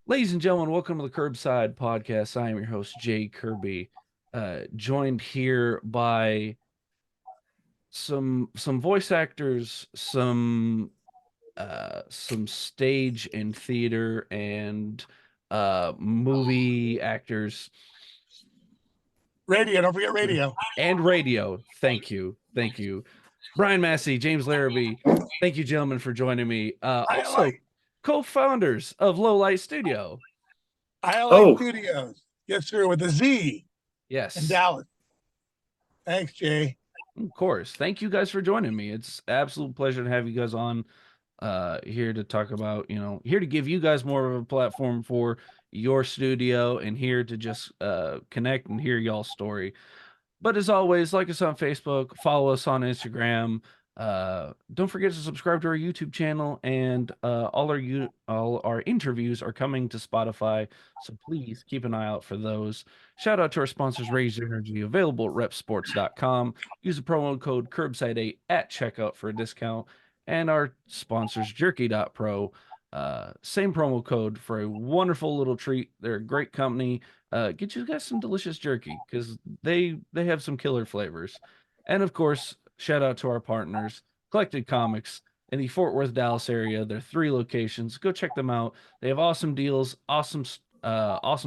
Ladies and gentlemen, welcome to the Kirbside podcast. I am your host, Jay Kirby, joined here by some voice actors, some stage and theater and movie actors Radio, don't forget radio. and radio. Thank you, Bryan Massey, James Larabee. Thank you, gentlemen, for joining me. I Also, like co-founders of Lite Studio. Lite Oh, Studioz. Yes, sir, with a Z in Yes. Dallas. Thanks, Jay. Of course. Thank you guys for joining me. It's absolute pleasure to have you guys on here to talk about, here to give you guys more of a platform for your studio and here to just connect and hear y'all's story. But as always, like us on Facebook, follow us on Instagram. Don't forget to subscribe to our YouTube channel, and all our interviews are coming to Spotify. So please keep an eye out for those. Shout out to our sponsors, Raise Energy, available at repsports.com. Use the promo code Kirbside8 at checkout for a discount. And our sponsors, Jerky.pro. Same promo code for a wonderful little treat. They're a great company. Get you guys some delicious jerky because they have some killer flavors. And of course, shout out to our partners, Collected Comics in the Fort Worth, Dallas area. There are 3 locations. Go check them out. They have awesome deals, awesome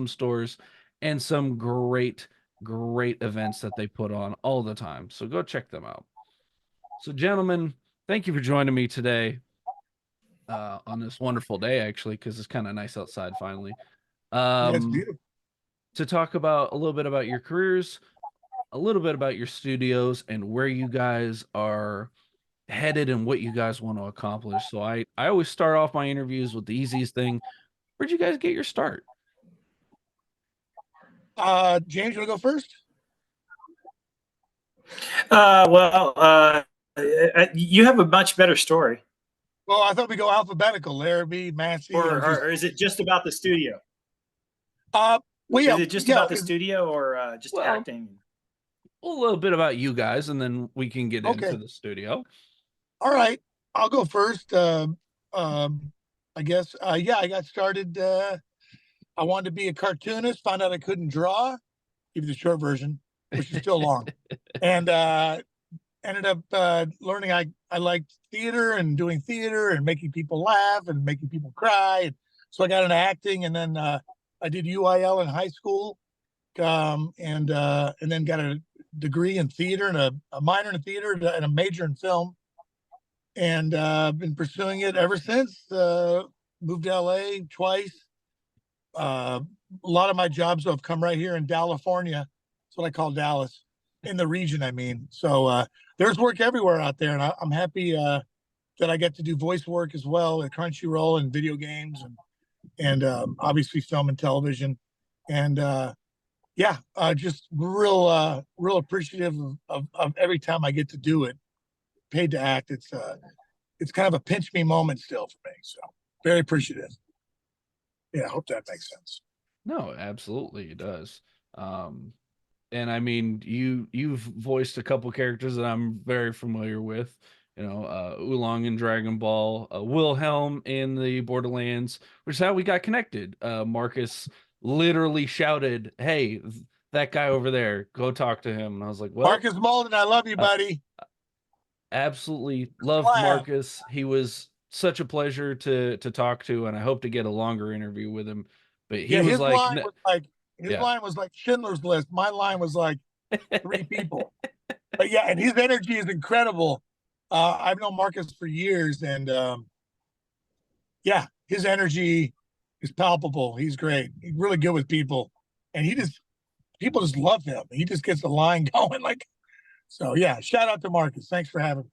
stores, and some great events that they put on all the time. So go check them out. So, gentlemen, thank you for joining me today on this wonderful day, actually, because it's kind of nice outside finally. Yeah, it's Um, beautiful. to talk about a little bit about your careers, a little bit about your studios, and where you guys are headed and what you guys want to accomplish. So I always start off my interviews with the easiest thing. Where'd you guys get your start? James, you want to go first? well, you have a much better story, Well, I thought we go alphabetical. Larabee, Massey, or is it just about the studio? well, Is it just yeah. about the studio, or just Well, acting? a little bit about you guys, and then we can get into Okay. the studio. All right. I'll go first. I guess. Yeah, I got started. I wanted to be a cartoonist, found out I couldn't draw. Give you the short version, which is still long. And ended up learning I liked theater and doing theater and making people laugh and making people cry. And so I got into acting, and then I did UIL in high school, and then got a degree in theater and a minor in theater and a major in film, and been pursuing it ever since. Moved to LA twice. A lot of my jobs have come right here in California. That's what I call Dallas, in the region, I mean. So there's work everywhere out there, and I'm happy that I get to do voice work as well at Crunchyroll and video games and obviously film and television. And yeah, just real appreciative of every time I get to do it. Paid to act. It's kind of a pinch me moment still for me. So very appreciative. Yeah, I hope that makes sense. No, absolutely it does. And I mean, you've voiced a couple characters that I'm very familiar with. Oolong in Dragon Ball, Wilhelm in the Borderlands, which is how we got connected. Marcus literally shouted, "Hey, that guy over there, go talk to him." And I was like, "Well, Marcus Malden, I love you, uh, buddy. absolutely loved Wow. Marcus. He was such a pleasure to talk to, and I hope to get a longer interview with him." But he Yeah, was like, his "Yeah." line was like Schindler's List. My line was like 3 people. But yeah, and his energy is incredible. I've known Marcus for years, and yeah, his energy is palpable. He's great. He's really good with people, and people just love him. He just gets the line going. Like, so yeah. Shout out to Marcus. Thanks for having me.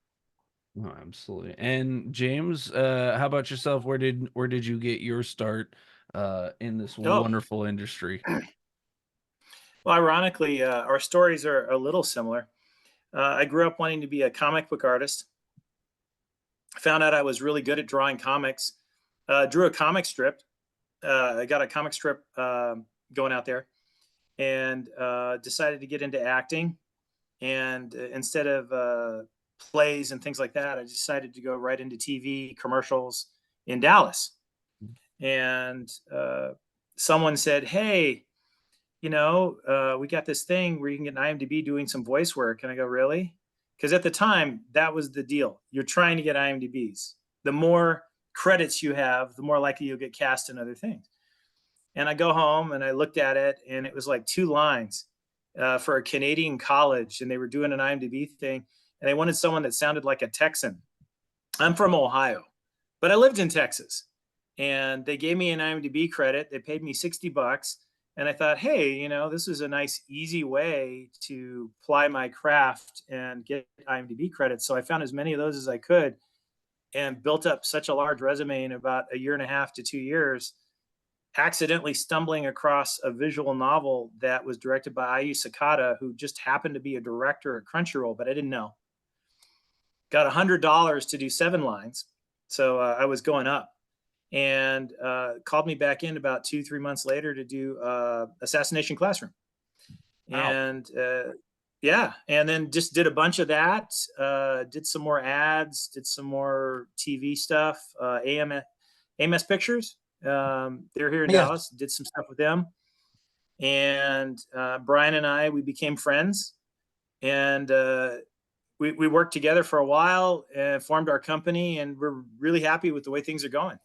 No, absolutely. And James, how about yourself? Where did you get your start in this Oh, wonderful industry? well, ironically, our stories are a little similar. I grew up wanting to be a comic book artist. Found out I was really good at drawing comics. Drew a comic strip. I got a comic strip going out there, and decided to get into acting. And instead of plays and things like that, I decided to go right into TV commercials in Dallas. and someone said, "Hey, we got this thing where you can get an IMDb doing some voice work." And I go, "Really?" Because at the time, that was the deal. You're trying to get IMDb's. The more credits you have, the more likely you'll get cast in other things. And I go home and I looked at it, and it was like 2 lines for a Canadian college, and they were doing an IMDb thing, and they wanted someone that sounded like a Texan. I'm from Ohio, but I lived in Texas, and they gave me an IMDb credit. They paid me $60. And I thought, hey, this is a nice, easy way to ply my craft and get IMDb credits. So I found as many of those as I could and built up such a large resume in about a 1.5 to 2 years, accidentally stumbling across a visual novel that was directed by Ayu Sakata, who just happened to be a director at Crunchyroll, but I didn't know. Got $100 to do 7 lines. So I was going up, and called me back in about 2-3 months later to do Assassination Classroom. Wow. And and then just did a bunch of that, did some more ads, did some more TV stuff, AMS Pictures. They're here in Dallas, did some stuff with them. And Bryan and I, we became friends, and we worked together for a while and formed our company, and we're really happy with the way things are going.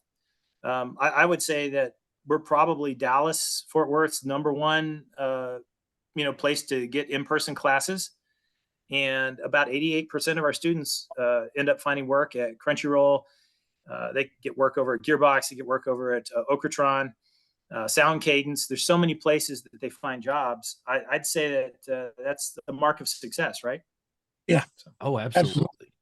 I would say that we're probably Dallas, Fort Worth's #1, place to get in-person classes. And about 88% of our students end up finding work at Crunchyroll. They get work over at Gearbox. They get work over at Okratron, Sound Cadence. There's so many places that they find jobs. I'd say that that's the mark of success, right? Yeah. So. Oh, absolutely.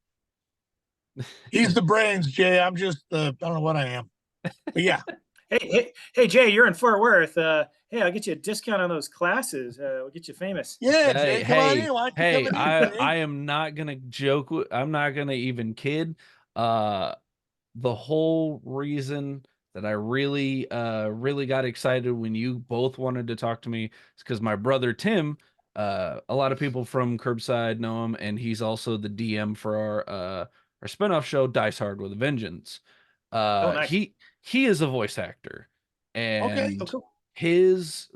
He's the brains, Jay. I'm just I don't know what I am. But yeah. Hey, Jay, you're in Fort Worth. Hey, I'll get you a discount on those classes. We'll get you famous. Yeah, Jay, come on in. Why don't you come in here, Jay? I am not gonna joke. I'm not gonna even kid. The whole reason that I really got excited when you both wanted to talk to me is because my brother Tim, a lot of people from Kirbside know him, and he's also the DM for our spinoff show Dice Hard with a Vengeance. Nice. He is a voice actor, and cool. his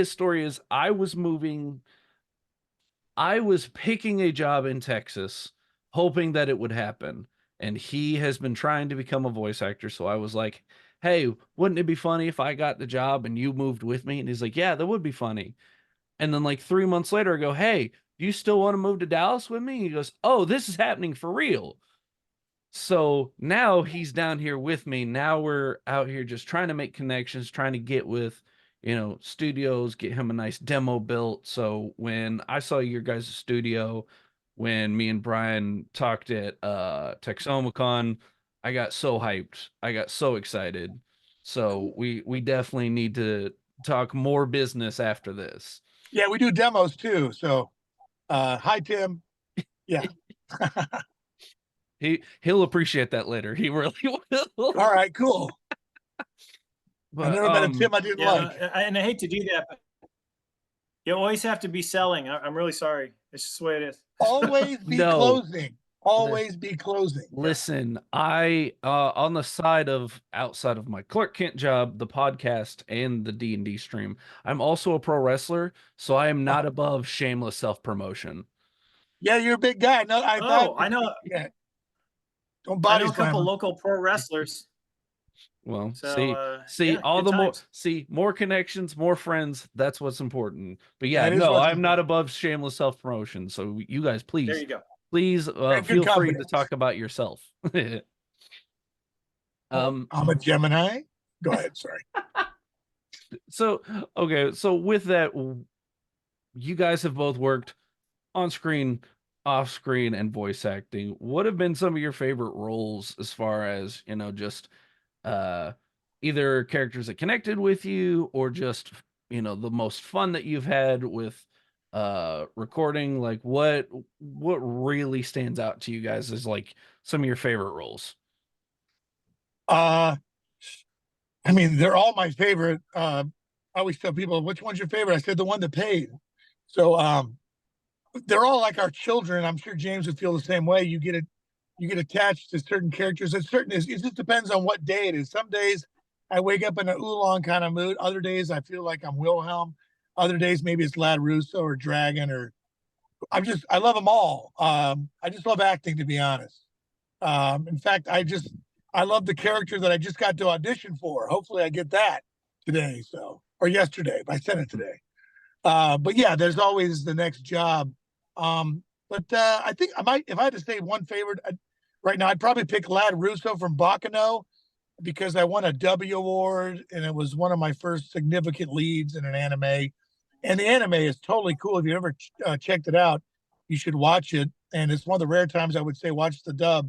story is I was picking a job in Texas, hoping that it would happen. And he has been trying to become a voice actor. So I was like, hey, wouldn't it be funny if I got the job and you moved with me? And he's like, yeah, that would be funny. And then like 3 months later, I go, hey, do you still want to move to Dallas with me? He goes, oh, this is happening for real. So now he's down here with me. Now we're out here just trying to make connections, trying to get with, studios, get him a nice demo built. So when I saw your guys' studio, when me and Bryan talked at Texomicon, I got so hyped. I got so excited. So we definitely need to talk more business after this. Yeah, we do demos too. So hi, Tim. Yeah. He'll appreciate that later. He really will. All right, cool. But, I've never met a Tim I didn't like. And I hate to do that, but you always have to be selling. I'm really sorry. It's just the way it is. Always be closing. Always be closing. Listen, I on the side of outside of my Clark Kent job, the podcast and the D&D stream, I'm also a pro wrestler, so I am not above shameless self-promotion. Yeah, you're a big guy. No, I know. Yeah. Don't body I know a couple local pro wrestlers. Well, so, more connections, more friends. That's what's important. But yeah, I'm not above shameless self-promotion. So you guys, please, there you go. Please feel free to talk about yourself. I'm a Gemini. Go ahead. Sorry. So with that, you guys have both worked on screen, off screen, and voice acting. What have been some of your favorite roles as far as, just either characters that connected with you or just, the most fun that you've had with recording? Like what really stands out to you guys as like some of your favorite roles? I mean, they're all my favorite. I always tell people, which one's your favorite? I said the one that paid. So they're all like our children. I'm sure James would feel the same way. You get attached to certain characters. It just depends on what day it is. Some days I wake up in an oolong kind of mood. Other days I feel like I'm Wilhelm. Other days maybe it's Lad Russo or Dragon, or I love them all. I just love acting, to be honest. In fact, I love the character that I just got to audition for. Hopefully I get that today. Or yesterday, but I sent it today. But yeah, there's always the next job. But I think if I had to say one favorite right now, I'd probably pick Lad Russo from Bacano, because I won a W award and it was one of my first significant leads in an anime. And the anime is totally cool. If you ever checked it out, you should watch it. And it's one of the rare times I would say watch the dub,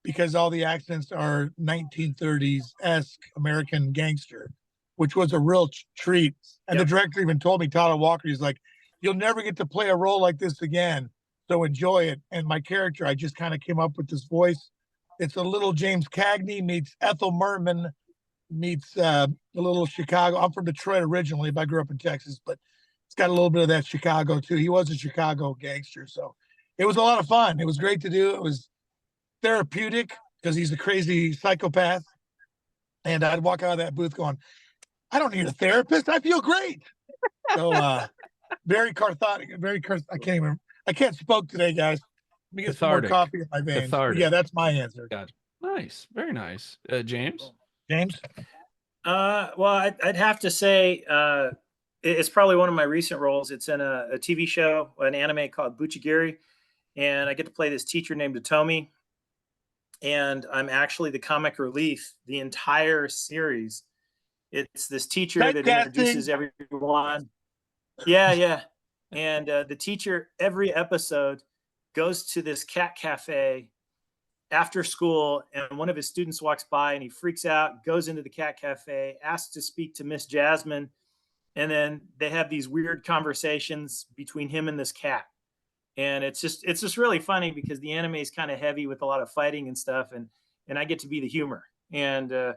because all the accents are 1930s esque American gangster, which was a real treat. And the director even told me, Tyler Walker, he's like, "You'll never get to play a role like this again, so enjoy it." And my character, I just kind of came up with this voice. It's a little James Cagney meets Ethel Merman meets a little Chicago. I'm from Detroit originally, but I grew up in Texas, but it's got a little bit of that Chicago too. He was a Chicago gangster, so it was a lot of fun. It was great to do. It was therapeutic because he's a crazy psychopath, and I'd walk out of that booth going, "I don't need a therapist. I feel great." So very cathartic. I can't spoke today, guys. Let me get some more coffee in my veins. Yeah, that's my answer. Gotcha. Nice, very nice. James. Well, I'd have to say it's probably one of my recent roles. It's in a TV show, an anime called Buchigiri, and I get to play this teacher named Otomi, and I'm actually the comic relief the entire series. It's this teacher that introduces everyone. Yeah. And the teacher, every episode, goes to this cat cafe after school, and one of his students walks by and he freaks out, goes into the cat cafe, asks to speak to Miss Jasmine, and then they have these weird conversations between him and this cat. And it's just really funny because the anime is kind of heavy with a lot of fighting and stuff, and I get to be the humor. And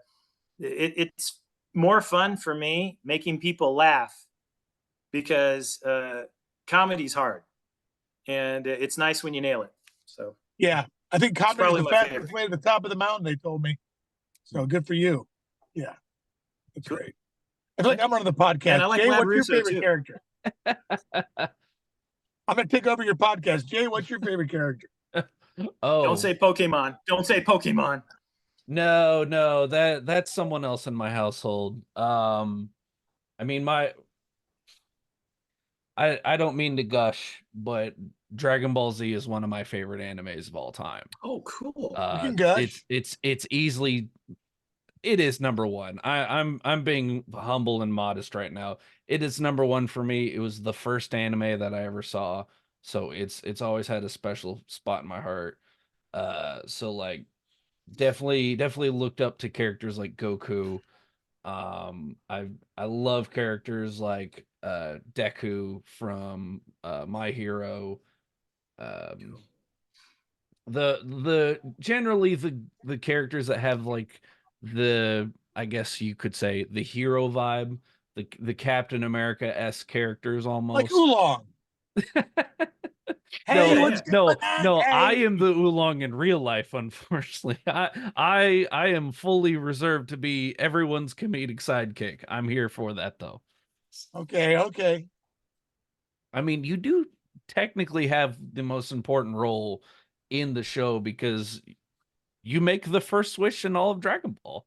it's more fun for me making people laugh, because comedy's hard, and it's nice when you nail it. So yeah, I think comedy is the fastest way to the top of the mountain, they told me. So good for you. Yeah, that's great. I feel like I'm running the podcast. Yeah, I like Jay, Lad what's Russo your favorite too. character? I'm gonna take over your podcast. Jay, what's your favorite character? Don't say Pokemon. Don't say Pokemon. No, that's someone else in my household. I mean, I don't mean to gush, but Dragon Ball Z is one of my favorite animes of all time. Oh, cool. You can gush. It's easily, it is number one. I'm being humble and modest right now. It is number one for me. It was the first anime that I ever saw, so it's always had a special spot in my heart. So like definitely looked up to characters like Goku. I love characters like Deku from My Hero. The generally the characters that have like I guess you could say the hero vibe, the Captain America-esque characters almost. Like Oolong. Hey, no, I am the Oolong in real life, unfortunately. I am fully reserved to be everyone's comedic sidekick. I'm here for that though. Okay. I mean, you do technically have the most important role in the show because you make the first switch in all of Dragon Ball.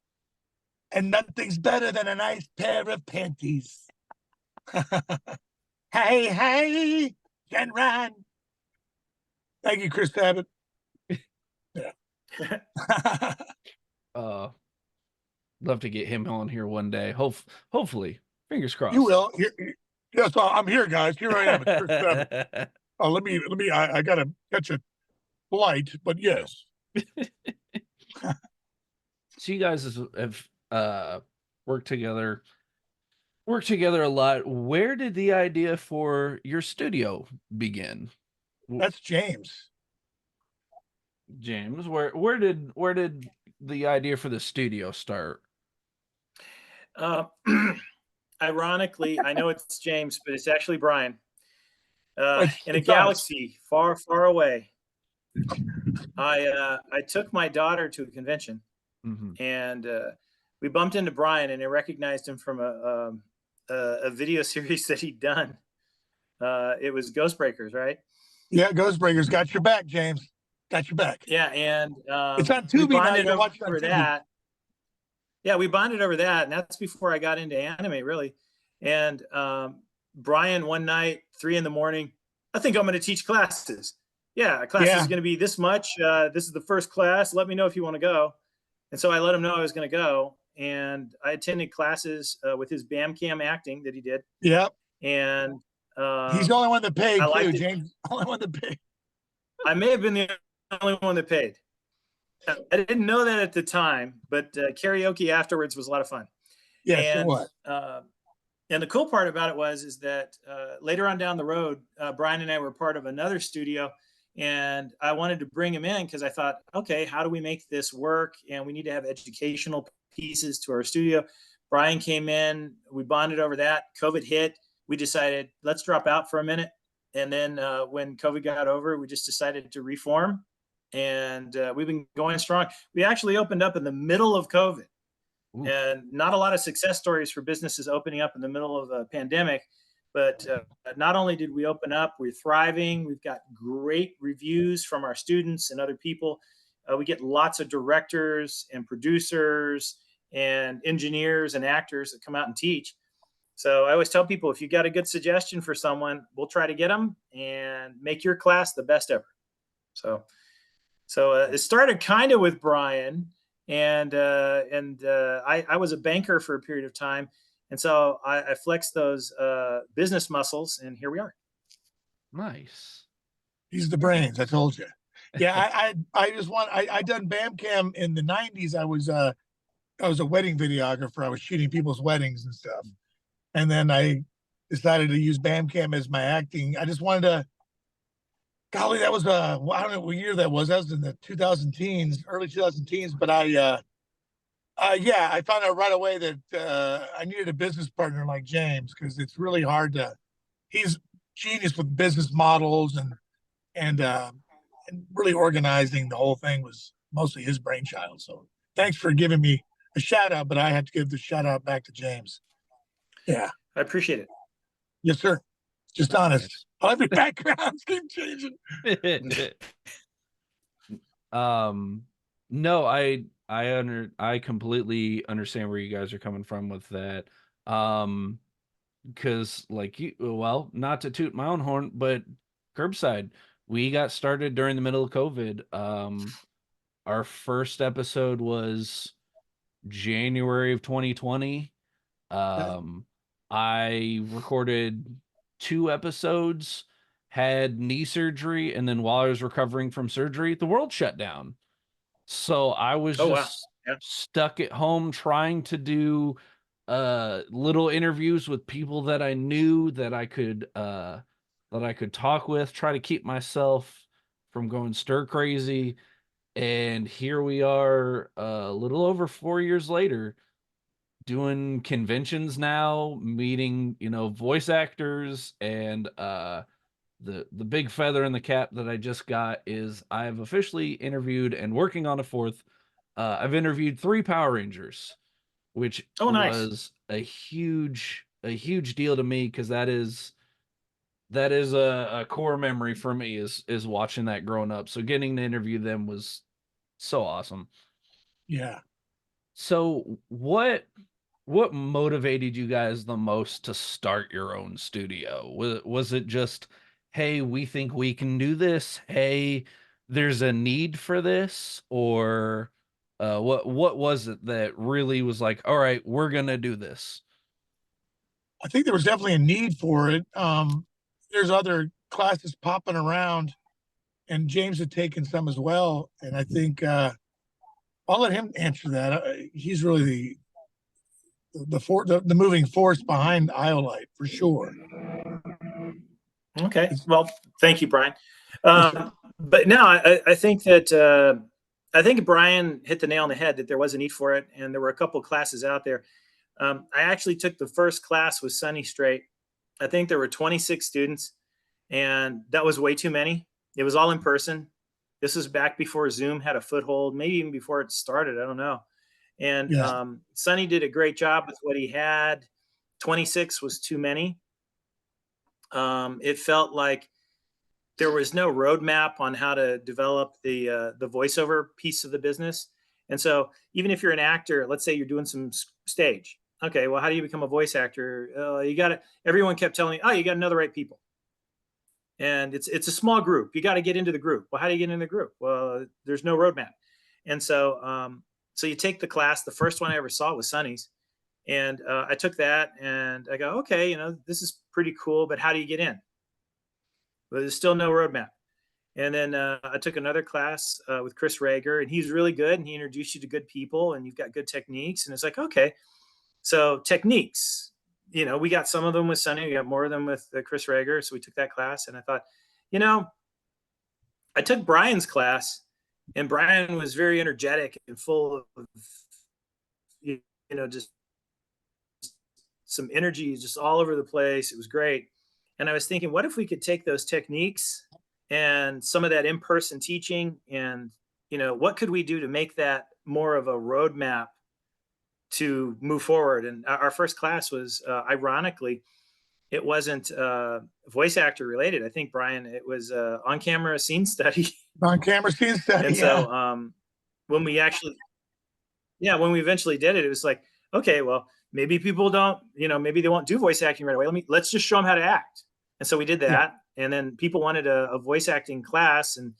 And nothing's better than a nice pair of panties. Hey, Genran. Thank you, Chris Abbott. Yeah. Love to get him on here one day. Hopefully, fingers crossed. You will. Yes, I'm here, guys. Here I am. Chris Abbott. Oh, let me. I gotta catch a flight, but yes. So you guys have worked together a lot. Where did the idea for your studio begin? That's James. Where did the idea for the studio start? Ironically, I know it's James, but it's actually Bryan. In a galaxy far, far away, I took my daughter to a convention, and we bumped into Bryan, and I recognized him from a video series that he'd done. It was Ghost Breakers, right? Yeah, Ghost Breakers got your back, James. Got your back. Yeah, and It's on we Tubi now. You bonded can watch it on over Tubi. that. Yeah, we bonded over that, and that's before I got into anime, really. And Bryan, one night, 3 a.m, I think I'm going to teach classes. Yeah, class is going to be this much. This is the first class. Let me know if you want to go. And so I let him know I was going to go, and I attended classes with his Bamcam acting that he did. Yep. And he's the only one that paid too, it. James. Only one that paid. I may have been the only one that paid. I didn't know that at the time, but karaoke afterwards was a lot of fun. Yes, and, it was. And the cool part about it is that later on down the road, Bryan and I were part of another studio, and I wanted to bring him in because I thought, okay, how do we make this work? And we need to have educational pieces to our studio. Bryan came in, we bonded over that. COVID hit. We decided, let's drop out for a minute. And then when COVID got over, we just decided to reform. And we've been going strong. We actually opened up in the middle of COVID. Ooh. And not a lot of success stories for businesses opening up in the middle of a pandemic. But not only did we open up, we're thriving. We've got great reviews from our students and other people. We get lots of directors and producers and engineers and actors that come out and teach. So I always tell people, if you got a good suggestion for someone, we'll try to get them and make your class the best ever. So it started kind of with Bryan, and I was a banker for a period of time. And so I flexed those business muscles, and here we are. Nice. He's the brains. I told you. Yeah, I done Bamcam in the 90s. I was a wedding videographer. I was shooting people's weddings and stuff. And then I decided to use Bamcam as my acting. I just wanted to. Golly, that was I don't know what year that was. That was in the 2010s, early 2010s. But I found out right away that I needed a business partner like James, because it's really hard to. He's genius with business models and really organizing the whole thing was mostly his brainchild. So thanks for giving me a shout out, but I have to give the shout out back to James. Yeah, I appreciate it. Yes, sir. Just honest. All every backgrounds keep changing. No, I completely understand where you guys are coming from with that. Because not to toot my own horn, but Kirbside, we got started during the middle of COVID. Our first episode was January of 2020. I recorded 2 episodes, had knee surgery, and then while I was recovering from surgery, the world shut down. So I was stuck at home trying to do little interviews with people that I knew that I could talk with, try to keep myself from going stir crazy. And here we are, a little over 4 years later, doing conventions now, meeting, voice actors, and the big feather in the cap that I just got is I've officially interviewed and working on a 4th. I've interviewed 3 Power Rangers, which was a huge deal to me, because that is a core memory for me is watching that growing up. So getting to interview them was so awesome. Yeah. So what motivated you guys the most to start your own studio? Was it just, hey, we think we can do this? Hey, there's a need for this? Or what was it that really was like, all right, we're going to do this? I think there was definitely a need for it. There's other classes popping around, and James had taken some as well. And I think I'll let him answer that. He's really the moving force behind IOLite for sure. Okay. Well, thank you, Bryan. But no, I think that I think Bryan hit the nail on the head, that there was a need for it, and there were a couple of classes out there. I actually took the first class with Sunny Straight. I think there were 26 students, and that was way too many. It was all in person. This was back before Zoom had a foothold, maybe even before it started. I don't know. And Yeah. Sonny did a great job with what he had. 26 was too many. It felt like there was no roadmap on how to develop the voiceover piece of the business. And so even if you're an actor, let's say you're doing some stage. Okay, well, how do you become a voice actor? You got to. Everyone kept telling me, oh, you got to know the right people, and it's a small group. You got to get into the group. Well, how do you get into the group? Well, there's no roadmap, and so you take the class. The first one I ever saw was Sonny's, and I took that, and I go, okay, this is pretty cool, but how do you get in? But there's still no roadmap. And then I took another class with Chris Rager, and he's really good, and he introduced you to good people, and you've got good techniques. And it's like, okay, so techniques, we got some of them with Sonny, we got more of them with Chris Rager. So we took that class, and I thought, I took Bryan's class, and Bryan was very energetic and full of, just some energy just all over the place. It was great. And I was thinking, what if we could take those techniques and some of that in-person teaching, and what could we do to make that more of a roadmap to move forward? And our first class was ironically, it wasn't voice actor related. I think, Bryan, it was on camera scene study. On camera scene study. And so when we eventually did it, it was like, okay, well, maybe people don't, maybe they won't do voice acting right away. Let's just show them how to act. And so we did that. Yeah. And then people wanted a voice acting class. And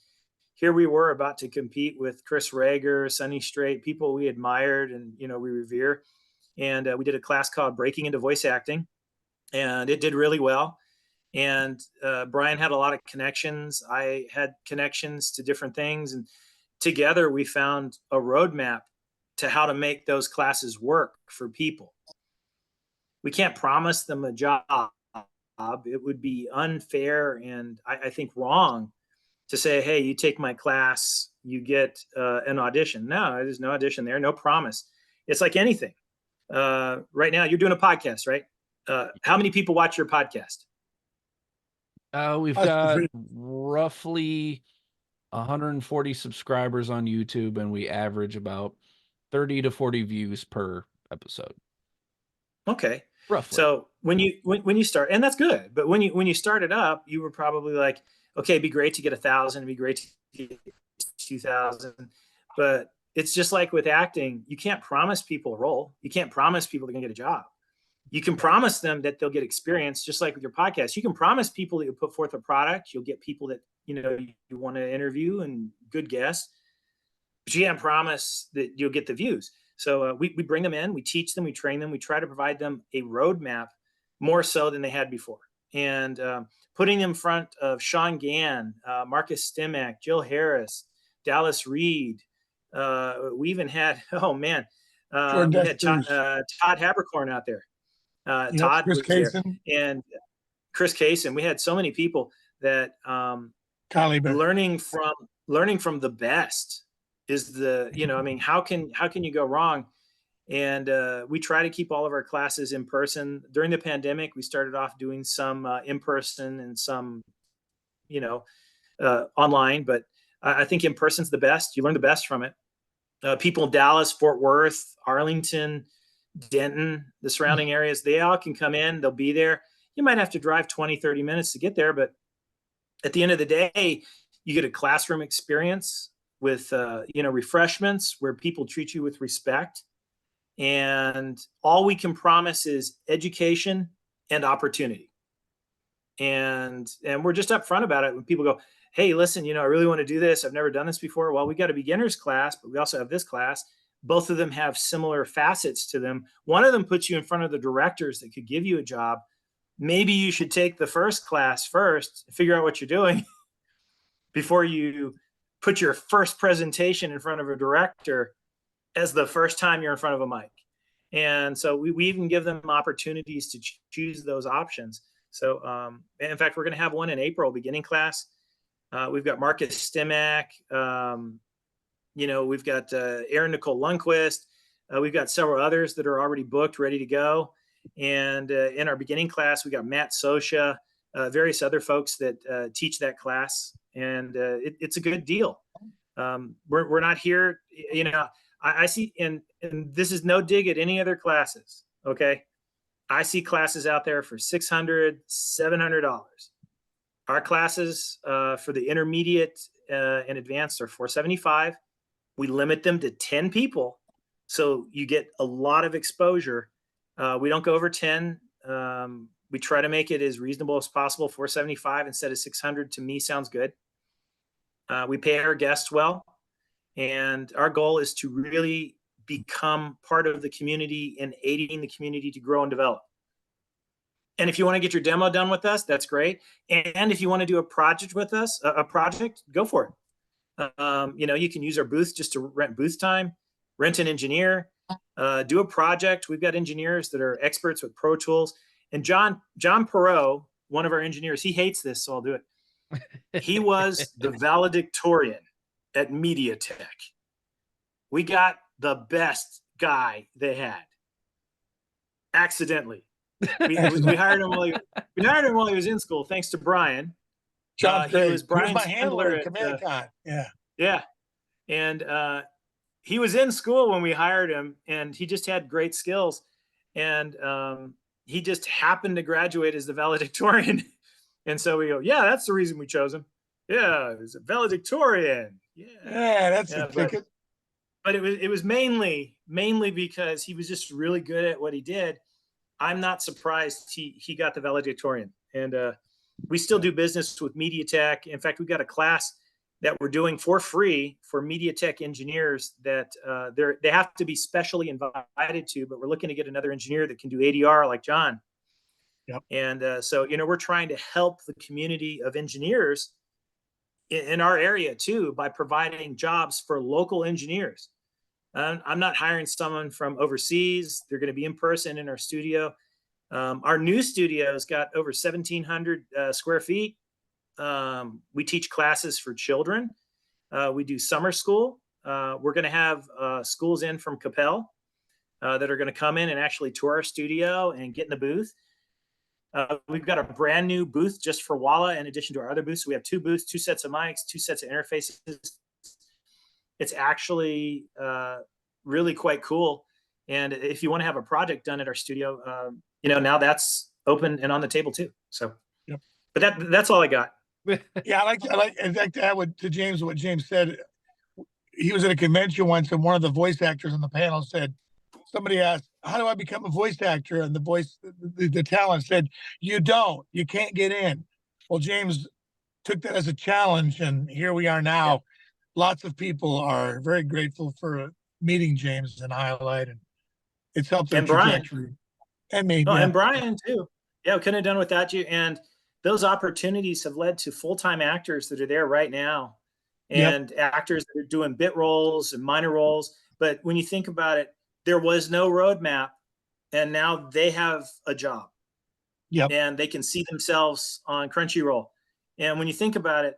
here we were about to compete with Chris Rager, Sonny Strait, people we admired and, we revere. And we did a class called Breaking into Voice Acting, and it did really well. And Bryan had a lot of connections. I had connections to different things. And together we found a roadmap to how to make those classes work for people. We can't promise them a job. It would be unfair and I think wrong to say, hey, you take my class, you get an audition. No, there's no audition there, no promise. It's like anything. Right now, you're doing a podcast, right? How many people watch your podcast? We've got roughly 140 subscribers on YouTube, and we average about 30 to 40 views per episode. Okay. Roughly. So when you start, and that's good, but when you started up, you were probably like, okay, it'd be great to get 1,000, it'd be great to get 2,000, but it's just like with acting, you can't promise people a role. You can't promise people they're gonna get a job. You can promise them that they'll get experience, just like with your podcast. You can promise people that you'll put forth a product, you'll get people that you want to interview and good guests, but you can't promise that you'll get the views. So we bring them in, we teach them, we train them, we try to provide them a roadmap more so than they had before. And putting them in front of Sean Gann, Marcus Stimac, Jill Harris, Dallas Reed. We even had, we had Todd Habercorn out there. Todd was there, and Chris Kaysen. We had so many people that learning from the best is how can you go wrong? And we try to keep all of our classes in person. During the pandemic, we started off doing some in person and some online, but I think in person's the best. You learn the best from it. People in Dallas, Fort Worth, Arlington, Denton, the surrounding areas, they all can come in, they'll be there. You might have to drive 20, 30 minutes to get there, but at the end of the day, you get a classroom experience with, refreshments where people treat you with respect. And all we can promise is education and opportunity. And we're just upfront about it. When people go, hey, listen, I really want to do this. I've never done this before. Well, we got a beginner's class, but we also have this class. Both of them have similar facets to them. One of them puts you in front of the directors that could give you a job. Maybe you should take the first class first, figure out what you're doing before you put your first presentation in front of a director as the first time you're in front of a mic. And so we even give them opportunities to choose those options. So in fact, we're going to have one in April, beginning class. We've got Marcus Stimac. We've got Erin Nicole Lundquist. We've got several others that are already booked, ready to go. And in our beginning class, we got Matt Sosha, various other folks that teach that class. And it's a good deal. We're not here, I see, and this is no dig at any other classes. Okay. I see classes out there for $600, $700. Our classes for the intermediate and advanced are $475. We limit them to 10 people, so you get a lot of exposure. We don't go over 10. We try to make it as reasonable as possible. $475 instead of $600 to me sounds good. We pay our guests well, and our goal is to really become part of the community and aiding the community to grow and develop. And if you want to get your demo done with us, that's great. And if you want to do a project with us, go for it. You can use our booth just to rent booth time, rent an engineer, do a project. We've got engineers that are experts with Pro Tools. And John Perot, one of our engineers, he hates this, so I'll do it. He was the valedictorian at MediaTek. We got the best guy they had. Accidentally. We hired him while he was in school, thanks to Brian. John, he was Brian's my handler at at CommandCon. Yeah. And he was in school when we hired him, and he just had great skills. And he just happened to graduate as the valedictorian. And so we go, yeah, that's the reason we chose him. Yeah, he was a valedictorian. Yeah, that's a ticket. But it was mainly because he was just really good at what he did. I'm not surprised he got the valedictorian. And we still do business with MediaTek. In fact, we've got a class that we're doing for free for MediaTek engineers that they have to be specially invited to, but we're looking to get another engineer that can do ADR like John. Yep. And so, we're trying to help the community of engineers in our area too, by providing jobs for local engineers. I'm not hiring someone from overseas. They're going to be in person in our studio. Our new studio's got over 1,700 square feet. We teach classes for children. We do summer school. We're going to have schools in from Capel that are going to come in and actually tour our studio and get in the booth. We've got a brand new booth just for Walla in addition to our other booths. So we have 2 booths, 2 sets of mics, 2 sets of interfaces. It's actually really quite cool. And if you want to have a project done at our studio, now that's open and on the table too. So, yep. But that's all I got. Yeah, I like in fact, to add to James, what James said. He was at a convention once, and one of the voice actors on the panel said, somebody asked, how do I become a voice actor? And the talent said, you can't get in. Well, James took that as a challenge, and here we are now. Yeah. Lots of people are very grateful for meeting James and Highlight, and it's helped their trajectory. And me. Oh, yeah. And Bryan too. Yeah, we couldn't have done without you. And those opportunities have led to full-time actors that are there right now, and actors that are doing bit roles and minor roles. But when you think about it, there was no roadmap, and now they have a job. Yep. And they can see themselves on Crunchyroll. And when you think about it,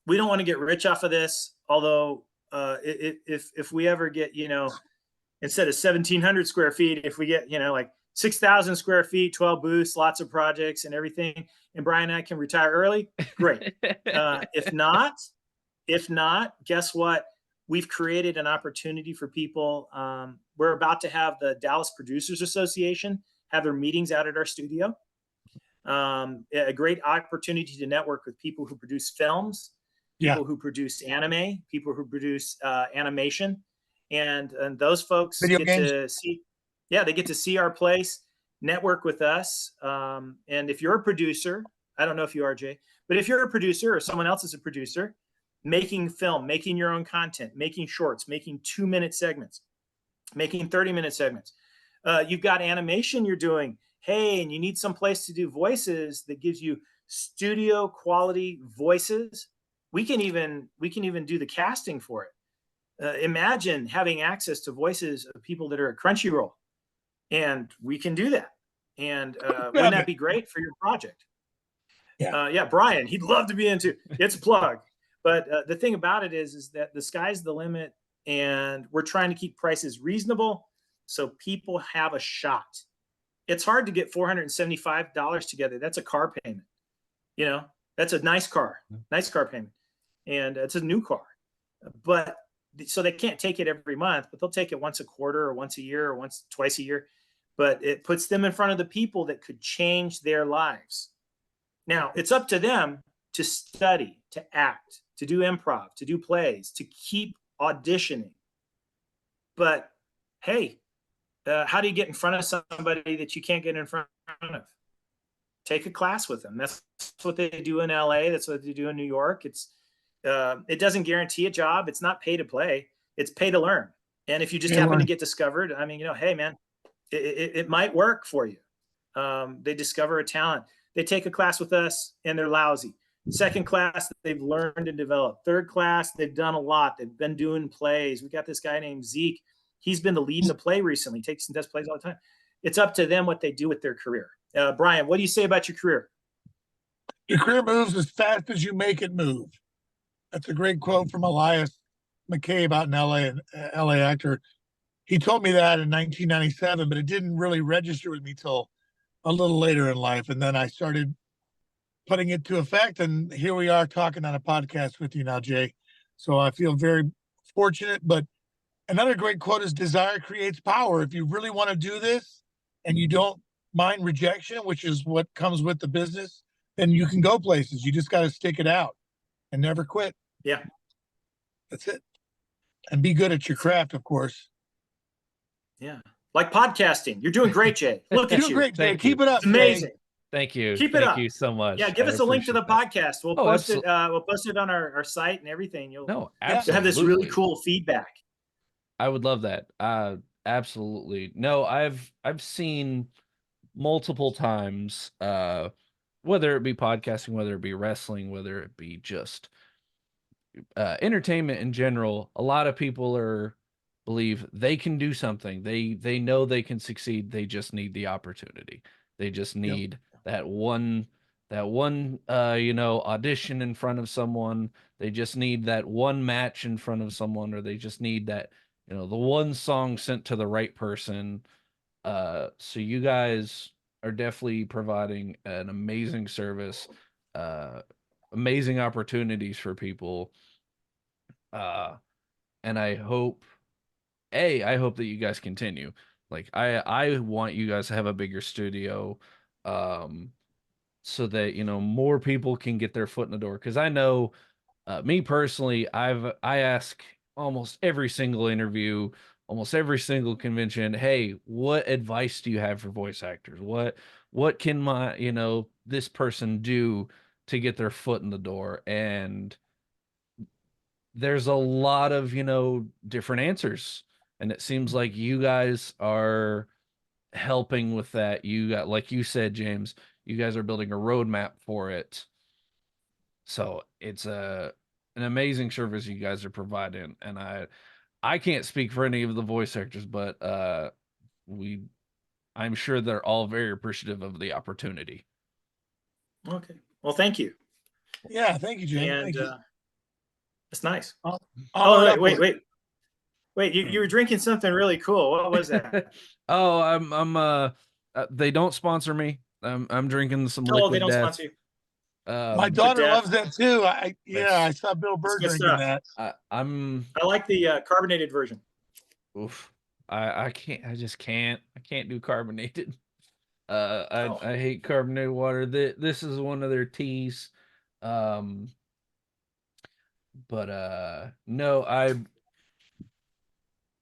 we don't want to get rich off of this. Although if we ever get, instead of 1,700 square feet, if we get, like 6,000 square feet, 12 booths, lots of projects and everything, and Bryan and I can retire early, great. If not, guess what? We've created an opportunity for people. We're about to have the Dallas Producers Association have their meetings out at our studio. A great opportunity to network with people who produce films, people who produce anime, people who produce animation, and those folks Video get games. to see. Yeah, they get to see our place, network with us. And if you're a producer, I don't know if you are, Jay, but if you're a producer or someone else is a producer, making film, making your own content, making shorts, making 2-minute segments, making 30-minute segments. You've got animation you're doing. Hey, and you need some place to do voices that gives you studio quality voices. We can even do the casting for it. Imagine having access to voices of people that are at Crunchyroll, and we can do that. And wouldn't that be great for your project? Yeah, Bryan, he'd love to be into. It's a plug. But the thing about it is that the sky's the limit, and we're trying to keep prices reasonable so people have a shot. It's hard to get $475 together. That's a car payment. That's a nice car payment. And it's a new car. But so they can't take it every month, but they'll take it once a quarter or once a year or twice a year. But it puts them in front of the people that could change their lives. Now, it's up to them to study, to act, to do improv, to do plays, to keep auditioning. But hey, how do you get in front of somebody that you can't get in front of? Take a class with them. That's what they do in LA. That's what they do in New York. It doesn't guarantee a job. It's not pay to play. It's pay to learn. And if you just happen to get discovered, I mean, hey man, it might work for you. They discover a talent. They take a class with us and they're lousy. Second class, they've learned and developed. Third class, they've done a lot. They've been doing plays. We got this guy named Zeke. He's been the lead in the play recently. He takes and does plays all the time. It's up to them what they do with their career. Bryan, what do you say about your career? Your career moves as fast as you make it move. That's a great quote from Elias McCabe out in LA, an LA actor. He told me that in 1997, but it didn't really register with me till a little later in life. And then I started putting it to effect. And here we are talking on a podcast with you now, Jay. So I feel very fortunate. But another great quote is desire creates power. If you really want to do this and you don't mind rejection, which is what comes with the business, then you can go places. You just got to stick it out and never quit. Yeah. That's it. And be good at your craft, of course. Yeah. Like podcasting. You're doing great, Jay. Look at You're you. great, Jay. Thank Keep you. it up. It's amazing. Jay. Thank you. Keep it up. Thank you so much. Yeah, give us a link to the podcast. We'll post it. We'll post it on our site and everything. You'll have this really cool feedback. I would love that. Absolutely. No, I've seen multiple times, whether it be podcasting, whether it be wrestling, whether it be just entertainment in general. A lot of people believe they can do something. They know they can succeed. They just need the opportunity. They just need that one audition in front of someone. They just need that one match in front of someone, or they just need that, the one song sent to the right person. So you guys are definitely providing an amazing service, amazing opportunities for people. And I hope that you guys continue. Like I want you guys to have a bigger studio, so that, more people can get their foot in the door. Cause I know, me personally, I ask almost every single interview, almost every single convention, hey, what advice do you have for voice actors? What can this person do to get their foot in the door? And there's a lot of, different answers. And it seems like you guys are helping with that. You got, like you said, James, you guys are building a roadmap for it. So it's an amazing service you guys are providing. And I can't speak for any of the voice actors, but I'm sure they're all very appreciative of the opportunity. Okay. Well, thank you. Yeah, thank you, Jay. And thank you. That's nice. Wait. Wait, you were drinking something really cool. What was that? Oh, I'm they don't sponsor me. I'm drinking some liquid they don't death. sponsor you. My daughter loves that too. I saw Bill Burr drinking that. I like the carbonated version. Oof. I can't. I just can't. I can't do carbonated. I hate carbonated water. This is one of their teas. But no, I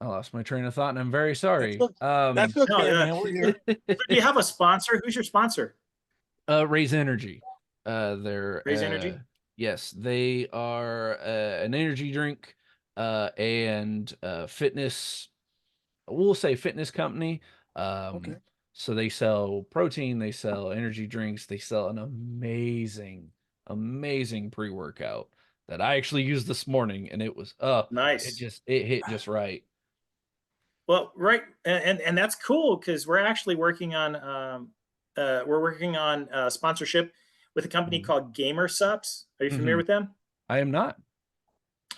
lost my train of thought, and I'm very sorry. That's okay, man. We're here. Do you have a sponsor? Who's your sponsor? Raise Energy. They're Raise Energy. Yes, they are an energy drink and fitness. We'll say fitness company. Okay. So they sell protein, they sell energy drinks, they sell an amazing pre-workout that I actually used this morning, and it was nice. It hit just right. Well, right, and that's cool because we're actually working on sponsorship with a company called Gamer Sups. Are you familiar with them? I am not.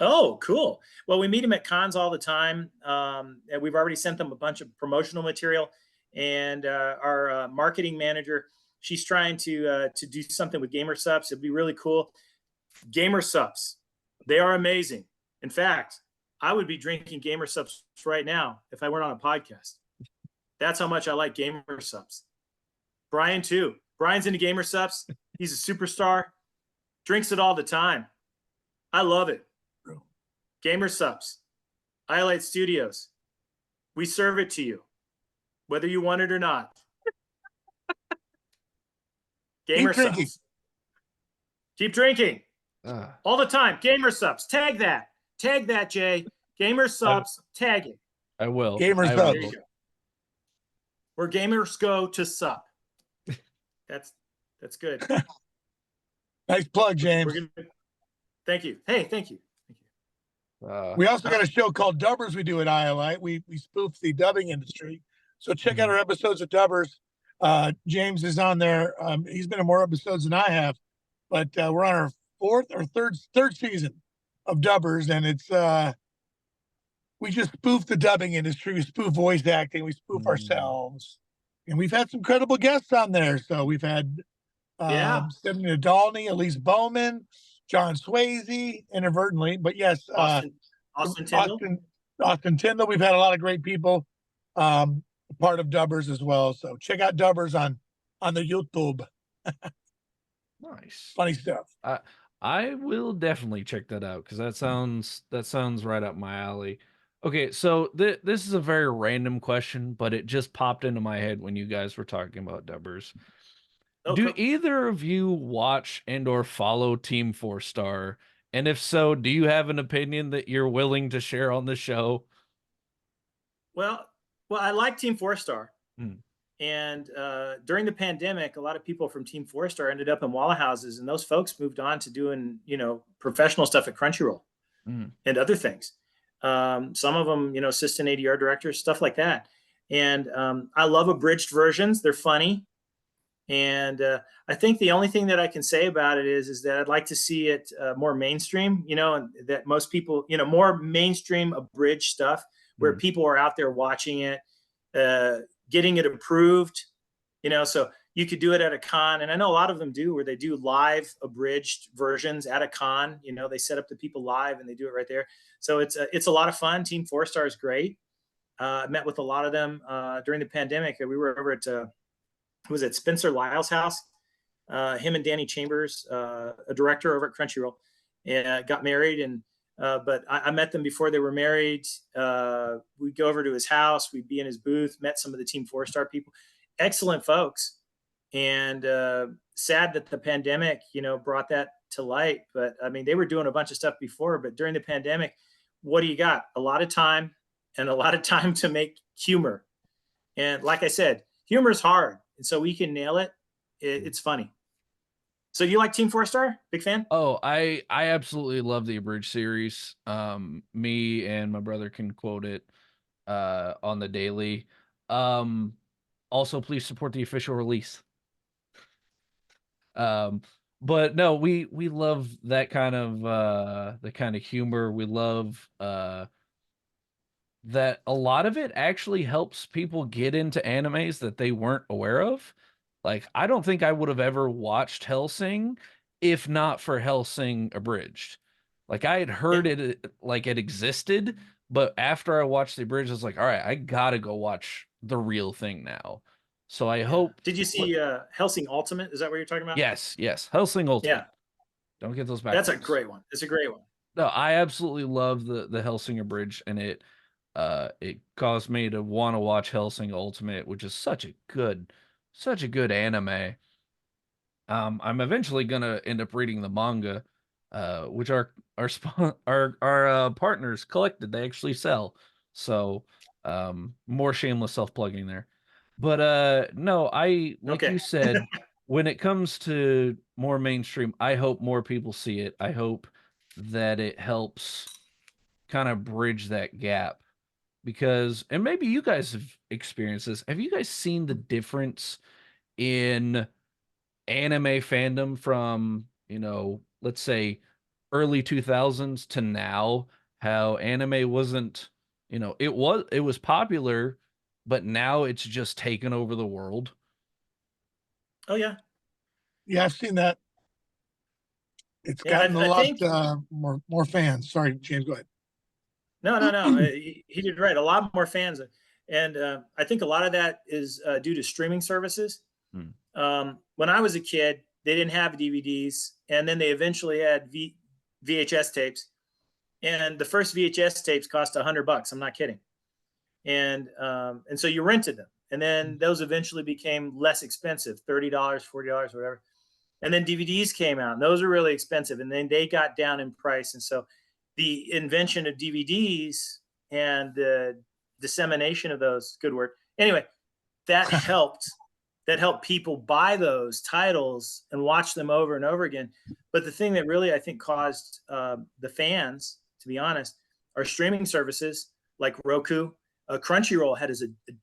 Oh, cool. Well, we meet them at cons all the time. And we've already sent them a bunch of promotional material. And our marketing manager, she's trying to do something with Gamer Sups. It'd be really cool. Gamer Sups, they are amazing. In fact, I would be drinking Gamer Subs right now if I weren't on a podcast. That's how much I like Gamer Subs. Bryan too. Bryan's into Gamer Subs. He's a superstar. Drinks it all the time. I love it. Gamer Subs. Lite Studioz. We serve it to you, whether you want it or not. Gamer Keep drinking. Subs. Keep drinking. All the time. Gamer Subs. Tag that. Tag that, Jay. Gamer Subs. Tag it. I will. Gamer I Subs. will. There you go. Where gamers go to sup. That's good. Nice plug, James. Thank you. Hey, thank you. We also got a show called Dubbers we do at ILI. We spoof the dubbing industry. So check out our episodes of Dubbers. James is on there. He's been in more episodes than I have, but we're on our fourth or third season of Dubbers, and it's we just spoof the dubbing industry. We spoof voice acting. We spoof ourselves, and we've had some credible guests on there. So we've had Stephanie Nadolny, Elise Bowman, John Swayze, inadvertently, but yes, Austin Tyndall. Austin Tyndall. We've had a lot of great people part of Dubbers as well. So check out Dubbers on the YouTube. Nice. Funny stuff. I will definitely check that out because that sounds right up my alley. Okay, so this is a very random question, but it just popped into my head when you guys were talking about Dubbers. Do either of you watch and or follow Team 4-Star? And if so, do you have an opinion that you're willing to share on the show? Well, I like Team 4-Star. And during the pandemic, a lot of people from Team 4-Star ended up in Walla houses, and those folks moved on to doing, professional stuff at Crunchyroll and other things. Some of them, assistant ADR directors, stuff like that. And I love abridged versions. They're funny. And I think the only thing that I can say about it is that I'd like to see it more mainstream, and that most people, more mainstream abridged stuff where people are out there watching it, getting it approved, so you could do it at a con. And I know a lot of them do, where they do live abridged versions at a con. They set up the people live and they do it right there. So it's a lot of fun. Team 4-Star is great. I met with a lot of them during the pandemic. We were over at was it Spencer Lyle's house? Him and Danny Chambers, a director over at Crunchyroll, got married. And but I met them before they were married. We'd go over to his house. We'd be in his booth, met some of the Team 4-Star people. Excellent folks. And sad that the pandemic, brought that to light. But I mean, they were doing a bunch of stuff before. But during the pandemic, what do you got? A lot of time and a lot of time to make humor. And like I said, humor is hard. And so we can nail it. It's funny. So you like Team 4-Star? Big fan? Oh, I absolutely love the abridged series. Me and my brother can quote it on the daily. Also, please support the official release. But no, we love that kind of the kind of humor. We love that a lot of it actually helps people get into animes that they weren't aware of. Like, I don't think I would have ever watched Hellsing if not for Hellsing abridged. Like, I had heard it, like it existed, but after I watched the abridged, I was like, all right, I gotta go watch the real thing now. So I hope. Did you see Hellsing Ultimate? Is that what you're talking about? Yes, Hellsing Ultimate. Yeah. Don't get those back. That's a great one. It's a great one. No, I absolutely love the Hellsing abridged, and it caused me to want to watch Hellsing Ultimate, which is such a good anime. I'm eventually gonna end up reading the manga, which our partners collected. They actually sell, so more shameless self-plugging there. But no, like you said, when it comes to more mainstream, I hope more people see it. I hope that it helps kind of bridge that gap. Because, and maybe you guys have experienced this. Have you guys seen the difference in anime fandom from, let's say early 2000s to now? How anime wasn't, it was popular, but now it's just taken over the world. Oh yeah. Yeah, I've seen that. It's gotten a lot more fans. Sorry, James, go ahead. No. He did right. A lot more fans, and I think a lot of that is due to streaming services. When I was a kid, they didn't have DVDs, and then they eventually had VHS tapes, and the first VHS tapes cost $100. I'm not kidding. And so you rented them, and then those eventually became less expensive, $30, $40, whatever. And then DVDs came out, and those are really expensive, and then they got down in price. And so the invention of DVDs and the dissemination of those, good word, anyway, that helped people buy those titles and watch them over and over again. But the thing that really, I think, caused the fans, to be honest, are streaming services like Roku. Crunchyroll had a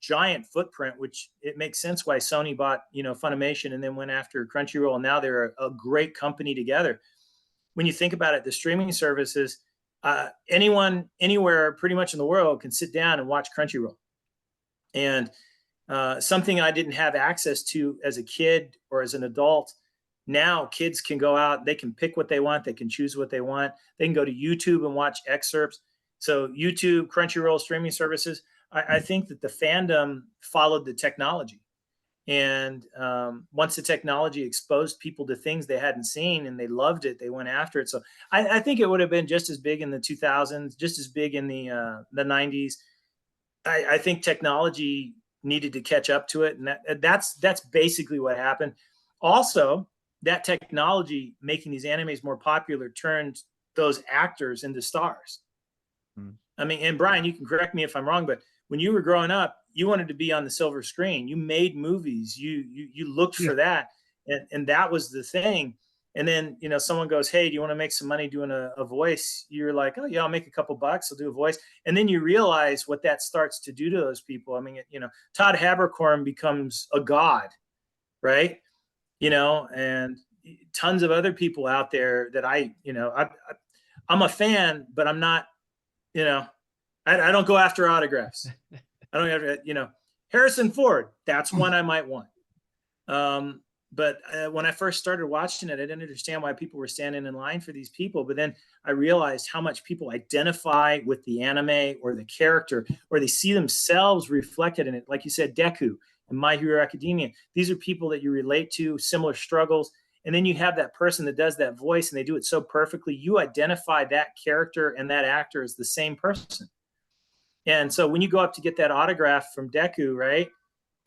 giant footprint, which it makes sense why Sony bought, Funimation and then went after Crunchyroll. And now they're a great company together. When you think about it, the streaming services, anyone, anywhere, pretty much in the world can sit down and watch Crunchyroll. And something I didn't have access to as a kid or as an adult. Now kids can go out, they can pick what they want, they can choose what they want. They can go to YouTube and watch excerpts. So YouTube, Crunchyroll, streaming services, I think that the fandom followed the technology. And once the technology exposed people to things they hadn't seen and they loved it, they went after it. So I think it would have been just as big in the 2000s, just as big in the 90s. I think technology needed to catch up to it, and that's basically what happened. Also, that technology making these animes more popular turned those actors into stars. I mean, and Bryan, you can correct me if I'm wrong, but when you were growing up, you wanted to be on the silver screen. You made movies. You looked for that, and that was the thing. And then, someone goes, "Hey, do you want to make some money doing a voice?" You're like, "Oh yeah, I'll make a couple bucks. I'll do a voice." And then you realize what that starts to do to those people. I mean, Todd Haberkorn becomes a god, right? And tons of other people out there that I'm a fan, but I'm not, I don't go after autographs. I don't have, Harrison Ford. That's one I might want. But when I first started watching it, I didn't understand why people were standing in line for these people. But then I realized how much people identify with the anime or the character, or they see themselves reflected in it. Like you said, Deku and My Hero Academia. These are people that you relate to, similar struggles. And then you have that person that does that voice and they do it so perfectly. You identify that character and that actor as the same person. And so when you go up to get that autograph from Deku, right,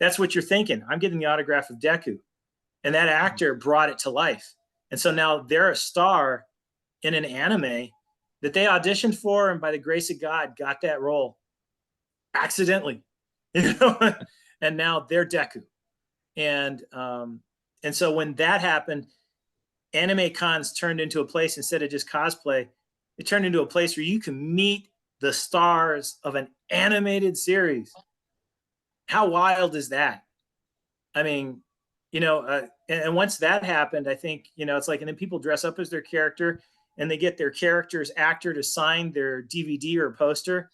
that's what you're thinking. I'm getting the autograph of Deku. And that actor brought it to life. And so now they're a star in an anime that they auditioned for, and by the grace of God, got that role accidentally. And now they're Deku. And so when that happened, anime cons turned into a place, instead of just cosplay, it turned into a place where you can meet the stars of an animated series. How wild is that? I mean, and once that happened, I think, it's like, and then people dress up as their character and they get their character's actor to sign their DVD or poster.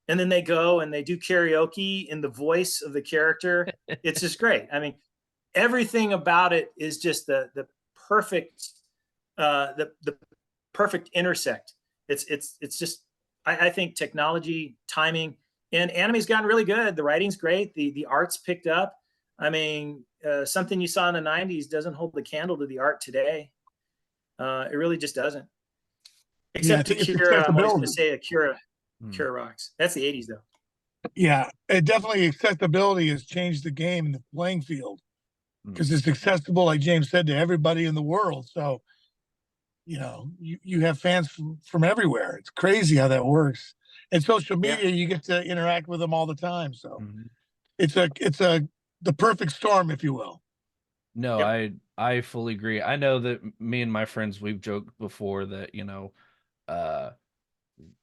And then they go and they do karaoke in the voice of the character. It's just great. I mean, everything about it is just the perfect, the perfect intersect. It's just, I think technology, timing, and anime's gotten really good. The writing's great. The art's picked up. I mean, something you saw in the 90s doesn't hold the candle to the art today. It really just doesn't. Except Akira, I'm always going to say Akira rocks. That's the 80s, though. Yeah, it definitely, accessibility has changed the game and the playing field, because it's accessible, like James said, to everybody in the world. So, you have fans from everywhere. It's crazy how that works. And social media, you get to interact with them all the time. So it's the perfect storm, if you will. No, I fully agree. I know that me and my friends, we've joked before that,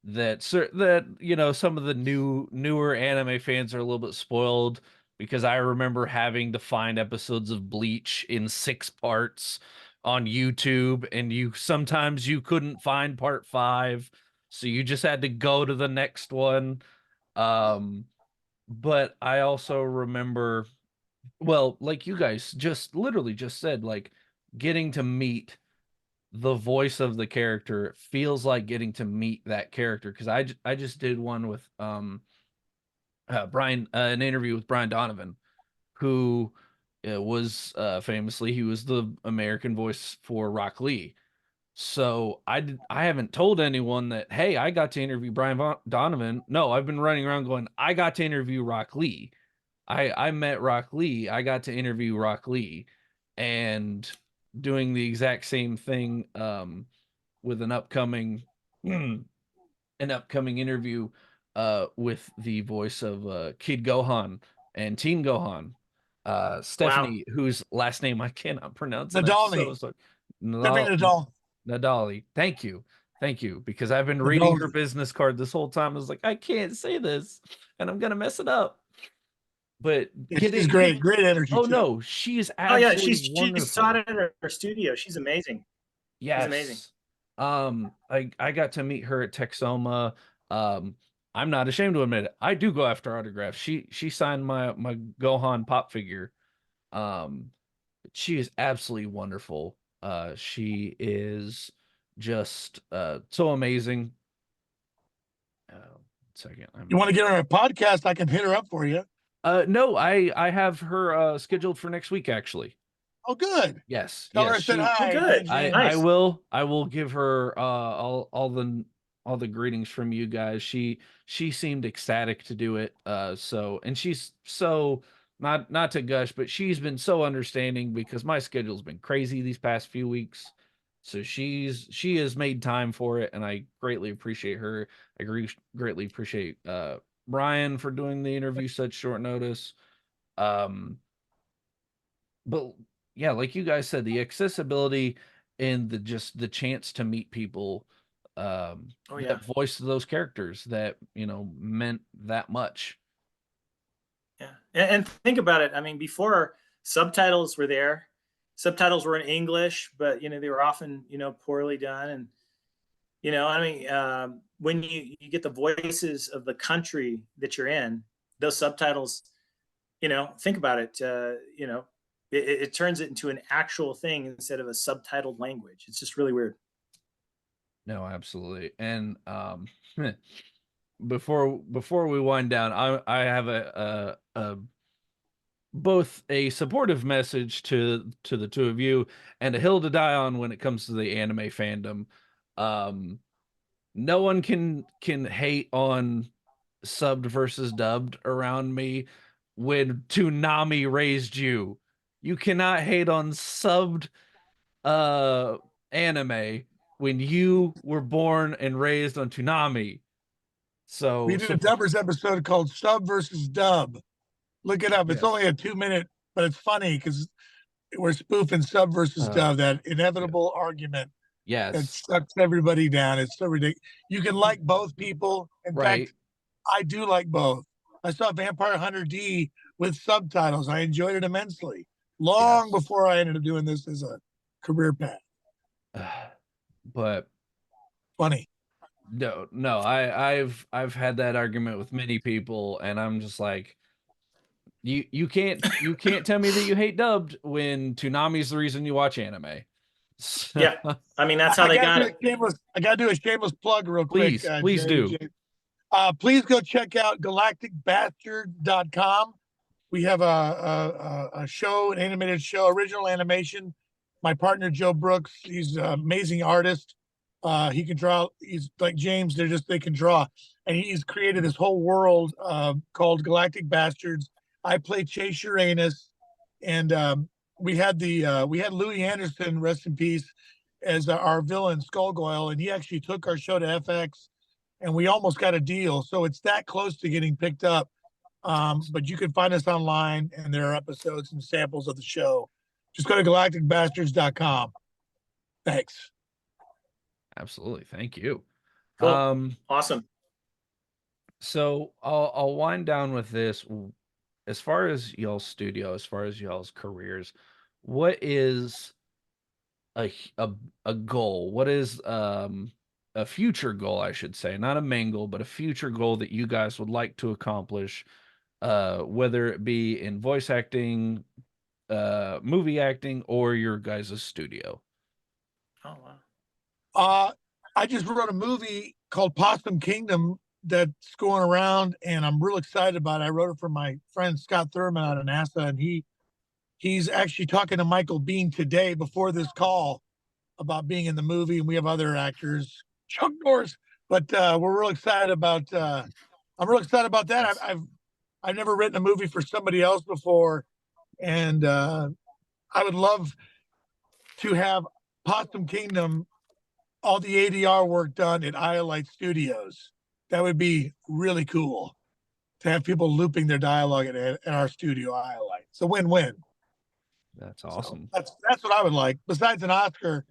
that some of the newer anime fans are a little bit spoiled, because I remember having to find episodes of Bleach in 6 parts on YouTube, and sometimes you couldn't find part 5, so you just had to go to the next one. But I also remember, well, like you guys just literally just said, like, getting to meet the voice of the character feels like getting to meet that character. Because I just did one with Bryan, an interview with Brian Donovan, who was famously, he was the American voice for Rock Lee. So I haven't told anyone that, hey, I got to interview Brian Donovan. No, I've been running around going, I got to interview Rock Lee. I met Rock Lee. I got to interview Rock Lee, and doing the exact same thing with an upcoming interview with the voice of Kid Gohan and Teen Gohan. Wow. Stephanie, whose last name I cannot pronounce, and I'm so Nadali. sorry. Stephanie Nadal. Nadali. Thank you. Thank you. Because I've been reading her Nadal. business card this whole time. I was like, I can't say this and I'm gonna mess it up. But She's great. Great energy oh too. no, she is Oh yeah, absolutely she's taught wonderful. at her studio. She's amazing. She's amazing. Yes. I got to meet her at Texoma. Um, I'm not ashamed to admit it. I do go after autographs. She signed my Gohan pop figure. Um, she is absolutely wonderful. She is just so amazing. Second, You want to get her on a podcast? I can hit her up for you. No, I have her scheduled for next week actually. Oh, good. Yes, Tell her I yes. said She, hi. Oh, good. Hi, James. Nice. I will give her all the greetings from you guys. She seemed ecstatic to do it. So, and she's so, not to gush, but she's been so understanding because my schedule's been crazy these past few weeks. So she has made time for it, and I greatly appreciate her. I greatly appreciate Bryan for doing the interview such short notice. But yeah, like you guys said, the accessibility and the chance to meet people Oh yeah. that voiced those characters that, meant that much. Yeah. And think about it. I mean, before subtitles were there, subtitles were in English, but they were often poorly done. And I mean, when you get the voices of the country that you're in, those subtitles, think about it. It turns it into an actual thing instead of a subtitled language. It's just really weird. No, absolutely. And before we wind down, I have a both a supportive message to the two of you and a hill to die on when it comes to the anime fandom. No one can hate on subbed versus dubbed around me when Toonami raised you. You cannot hate on subbed anime when you were born and raised on Toonami. We So did a Dubbers episode called Sub versus Dub. Look it up. It's yes. only a 2-minute, but it's funny because we're spoofing Sub versus Dub, that inevitable argument that Yes. sucks everybody down. It's so ridiculous. You can like both people. In Right. fact, I do like both. I saw Vampire Hunter D with subtitles. I enjoyed it immensely. Long Yes. before I ended up doing this as a career path. But Funny. no, I've had that argument with many people, and I'm just like, you can't tell me that you hate dubbed when Toonami's the reason you watch anime. So, Yeah. I mean, that's how they got it. I gotta do a shameless plug real quick. Please do. Please go check out galacticbastard.com. We have a show, an animated show, original animation. My partner Joe Brooks, he's an amazing artist. He can draw. He's like James. They can draw, and he's created this whole world called Galactic Bastards. I play Chase Uranus, and we had Louis Anderson, rest in peace, as our villain Skullgoyle, and he actually took our show to FX, and we almost got a deal. So it's that close to getting picked up. But you can find us online, and there are episodes and samples of the show. Just go to galacticbastards.com. Thanks. Absolutely. Thank you. Cool. Awesome. So I'll wind down with this. As far as y'all's studio, as far as y'all's careers, what is a goal? What is a future goal, I should say, not a main goal, but a future goal that you guys would like to accomplish, whether it be in voice acting, movie acting, or your guys' studio? Oh wow. I just wrote a movie called Possum Kingdom that's going around, and I'm real excited about it. I wrote it for my friend Scott Thurman out of NASA, and he's actually talking to Michael Bean today before this call about being in the movie, and we have other actors, Chuck Norris. But we're real excited about. I'm real excited about that. I've never written a movie for somebody else before, and I would love to have Possum Kingdom, all the ADR work done at Lite Studioz. That would be really cool to have people looping their dialogue at our studio, Lite. It's a win-win. That's awesome. So that's what I would like. Besides an Oscar,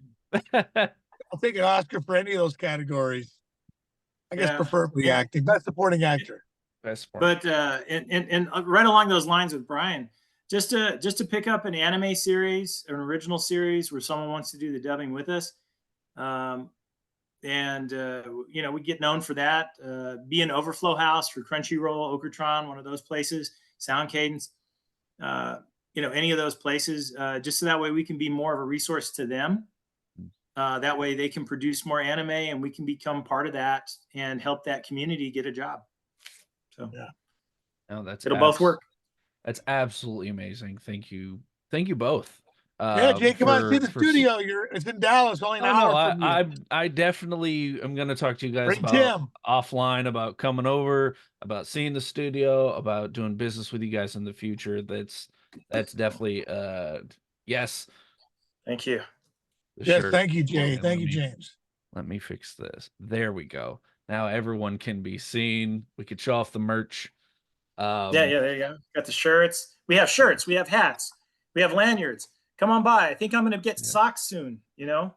I'll take an Oscar for any of those categories. I guess preferably acting, best supporting actor. Best part. But and right along those lines with Bryan, just to pick up an anime series, an original series where someone wants to do the dubbing with us, and you know, we get known for that. Be an overflow house for Crunchyroll, Okratron, one of those places, Sound Cadence. You know, any of those places, just so that way we can be more of a resource to them. That way they can produce more anime and we can become part of that and help that community get a job. So yeah, no, it'll both work. That's absolutely amazing. Thank you both. Yeah, Jay, come on, see the studio. It's in Dallas, only an hour from you. I definitely am going to talk to you guys Bring about Tim. offline about coming over, about seeing the studio, about doing business with you guys in the future. That's definitely yes. Thank you. Yes, thank you, Jay. Thank you, James. Let me fix this. There we go. Now everyone can be seen. We could show off the merch. Yeah, there you go. Got the shirts. We have shirts. We have hats. We have lanyards. Come on by. I think I'm going to get socks soon. You know.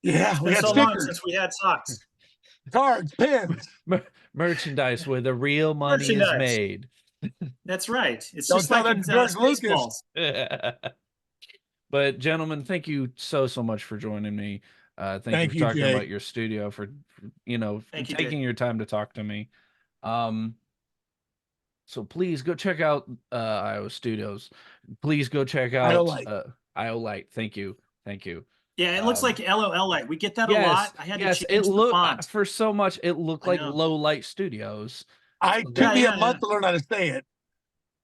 Yeah, it's been so long since we had socks. Cards, pins, merchandise where the real money is made. That's right. It's Don't just like in Spaceballs. But gentlemen, thank you so much for joining me. Thank you for talking about your studio, for you know, taking your time to talk to me. So please go check out IO Studios. Please go check out IO Lite. Thank you. Yeah, it looks like LOL Lite. We get that a lot. I had to change the font. For so much. It looked like Lite Studioz. It took me a month to learn how to say it.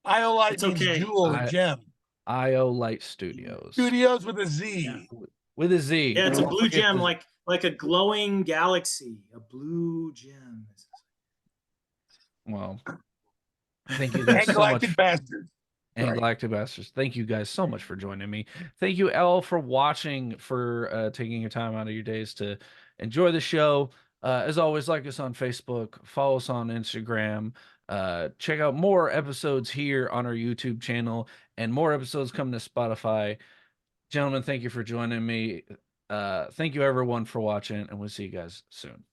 IO Lite means jewel or gem. IO Lite Studioz. Studios with a Z. Yeah. With a Z. Yeah, it's a blue gem, like a glowing galaxy. A blue gem. Well, thank you guys so much. Bastards. And Galactic Bastards. Thank you guys so much for joining me. Thank you, Elle, for watching, for taking your time out of your days to enjoy the show. As always, like us on Facebook, follow us on Instagram, check out more episodes here on our YouTube channel, and more episodes coming to Spotify. Gentlemen, thank you for joining me. Thank you, everyone, for watching, and we'll see you guys soon.